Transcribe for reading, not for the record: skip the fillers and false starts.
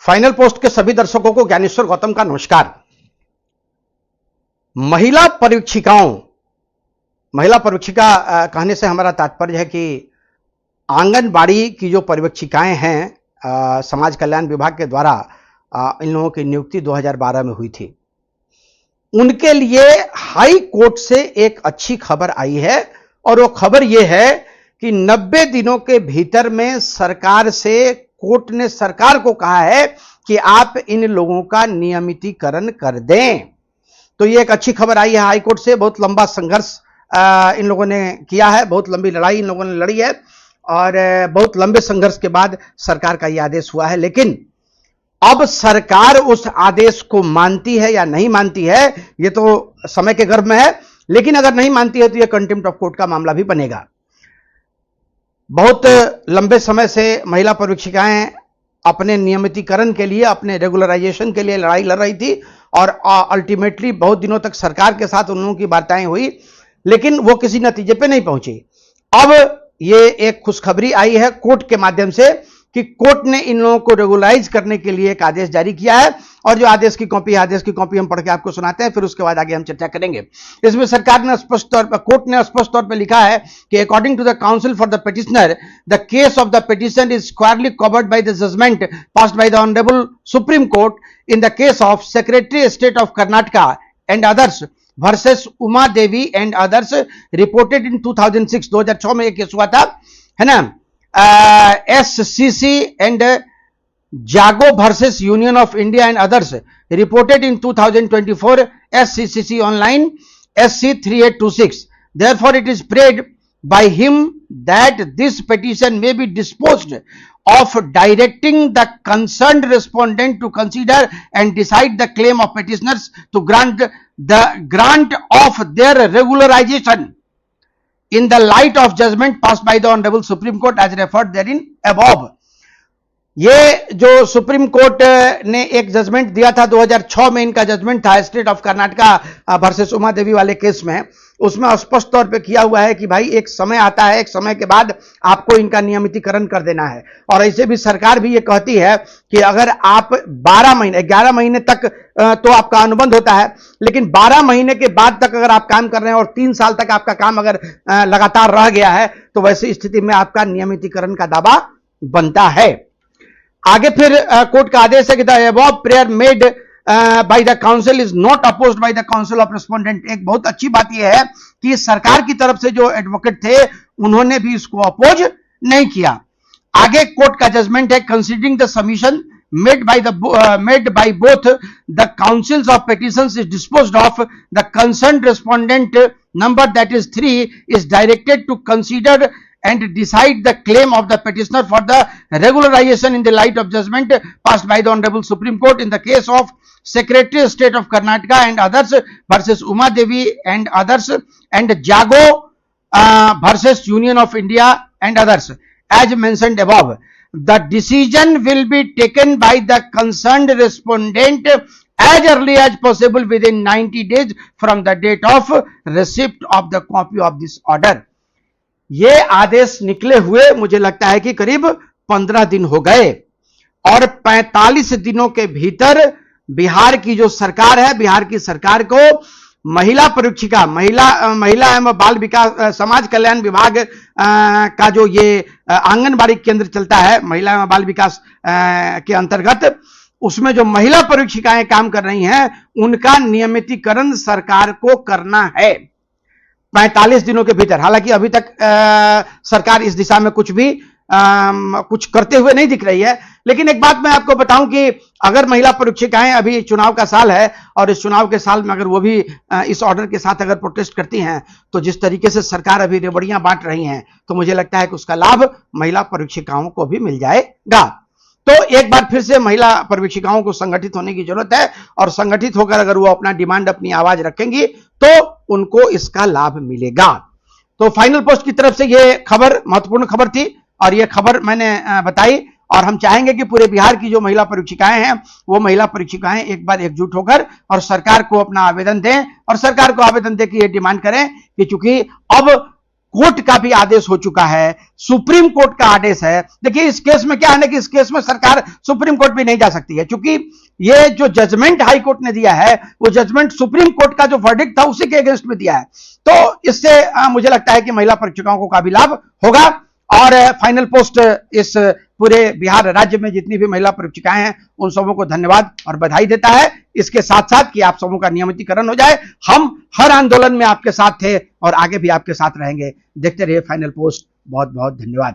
Final post के सभी दर्शकों को ज्ञानेश्वर गौतम का नमस्कार। महिला परीक्षिका कहने से हमारा तात्पर्य है कि आंगनबाड़ी की जो पर्यवेक्षिकाएं हैं समाज कल्याण विभाग के द्वारा इन लोगों की नियुक्ति 2012 में हुई थी। उनके लिए हाई कोर्ट से एक अच्छी खबर आई है और वो खबर यह है कि 90 दिनों के भीतर में कोर्ट ने सरकार को कहा है कि आप इन लोगों का नियमितीकरण कर दें। तो ये एक अच्छी खबर आई है हाई कोर्ट से। बहुत लंबा संघर्ष इन लोगों ने किया है, बहुत लंबी लड़ाई इन लोगों ने लड़ी है और बहुत लंबे संघर्ष के बाद सरकार का यह आदेश हुआ है। लेकिन अब सरकार उस आदेश को मानती है या नहीं मानती है ये तो समय के गर्भ में है, लेकिन अगर नहीं मानती है तो यह कंटेम्प्ट ऑफ कोर्ट का मामला भी बनेगा। बहुत लंबे समय से महिला पर्यवेक्षिकाएं अपने नियमितीकरण के लिए, अपने रेगुलराइजेशन के लिए लड़ाई लड़ रही थी और अल्टीमेटली बहुत दिनों तक सरकार के साथ उन लोगों की वार्ताएं हुई, लेकिन वो किसी नतीजे पे नहीं पहुंची। अब ये एक खुशखबरी आई है कोर्ट के माध्यम से कि कोर्ट ने इन लोगों को रेगुलराइज करने के लिए एक आदेश जारी किया है और जो आदेश की कॉपी हम पढ़ के आपको सुनाते हैं, फिर उसके बाद आगे हम चर्चा करेंगे। इसमें सरकार ने स्पष्ट तौर पर, कोर्ट ने स्पष्ट तौर पर लिखा है कि according to the counsel for the petitioner, the case of the petition is squarely covered by the judgment passed by the honourable Supreme Court in the case of secretary state of Karnataka and others versus Uma Devi and others reported in 2006। 2006 में एक case हुआ था, है ना। SCC and Jago versus Union of India and others reported in 2024 SCCC online SC 3826. Therefore, it is prayed by him that this petition may be disposed of, directing the concerned respondent to consider and decide the claim of petitioners to grant of their regularization in the light of judgment passed by the Honorable Supreme Court as referred therein above। ये जो supreme court ने एक judgement दिया था 2006 में, इनका judgment था state of Karnataka versus Uma Devi वाले केस में, उसमें स्पष्ट तौर पे किया हुआ है कि भाई एक समय आता है, एक समय के बाद आपको इनका नियमितीकरण कर देना है। और ऐसे भी सरकार भी ये कहती है कि अगर आप 11 महीने तक तो आपका अनुबंध होता है, लेकिन 12 महीने के बाद तक अगर आप काम कर रहे हैं और 3 साल तक आपका काम अगर लगातार रह गया है तो वैसी स्थिति में आपका नियमितीकरण का दावा बनता है। आगे फिर कोर्ट का आदेश है कि the above prayer made by the council is not opposed by the council of respondent. एक बहुत अच्छी बात यह है कि सरकार की तरफ से जो एडवोकेट थे उन्होंने भी इसको अपोज नहीं किया। आगे कोर्ट का जजमेंट है, considering the submission made by both the councils of petitions is disposed of, the concerned respondent number, that is 3, is directed to consider and decide the claim of the petitioner for the regularization in the light of judgment passed by the Honorable Supreme Court in the case of Secretary of State of Karnataka and others versus Uma Devi and others and Jago versus Union of India and others as mentioned above. The decision will be taken by the concerned respondent as early as possible within 90 days from the date of receipt of the copy of this order। ये आदेश निकले हुए मुझे लगता है कि करीब 15 दिन हो गए और 45 दिनों के भीतर बिहार की जो सरकार है, बिहार की सरकार को महिला परीक्षिका, महिला एवं बाल विकास समाज कल्याण विभाग का जो ये आंगनबाड़ी केंद्र चलता है महिला एवं बाल विकास के अंतर्गत, उसमें जो महिला परीक्षिकाएं काम कर रही हैं उनका नियमितीकरण सरकार को करना है 45 दिनों के भीतर। हालांकि अभी तक सरकार इस दिशा में कुछ करते हुए नहीं दिख रही है, लेकिन एक बात मैं आपको बताऊं कि अगर महिला परीक्षिकाएं, अभी चुनाव का साल है और इस चुनाव के साल में अगर वो भी इस ऑर्डर के साथ अगर प्रोटेस्ट करती हैं तो जिस तरीके से सरकार अभी रेवड़ियां बांट रही हैं तो मुझे लगता है कि उसका लाभ महिला परीक्षिकाओं को भी मिल जाएगा। तो एक बार फिर से महिला परीक्षिकाओं को संगठित होने की जरूरत है और संगठित होकर अगर वो अपना डिमांड, अपनी आवाज रखेंगी तो उनको इसका लाभ मिलेगा। तो फाइनल पोस्ट की तरफ से ये खबर महत्वपूर्ण खबर थी और ये खबर मैंने बताई और हम चाहेंगे कि पूरे बिहार की जो महिला परीक्षिकाएं हैं वो महिला परीक्षिकाएं एक बार एकजुट होकर और सरकार को अपना आवेदन दें और सरकार को आवेदन दें कि ये डिमांड करें कि चूंकि अब कोर्ट का भी आदेश हो चुका है, सुप्रीम कोर्ट का आदेश है। देखिए इस केस में क्या है ना कि इस केस में सरकार सुप्रीम कोर्ट भी नहीं जा सकती है, क्योंकि ये जो जजमेंट हाई कोर्ट ने दिया है वो जजमेंट सुप्रीम कोर्ट का जो वर्डिक्ट था उसी के अगेंस्ट में दिया है। तो इससे मुझे लगता है कि महिला परीक्षिकाओं को काफी लाभ होगा। और फाइनल पोस्ट इस पूरे बिहार राज्य में जितनी भी महिला परीक्षिकाएं हैं उन सबों को धन्यवाद और बधाई देता है। इसके साथ साथ कि आप सबों का नियमितीकरण हो जाए। हम हर आंदोलन में आपके साथ थे और आगे भी आपके साथ रहेंगे। देखते रहिए फाइनल पोस्ट। बहुत बहुत धन्यवाद।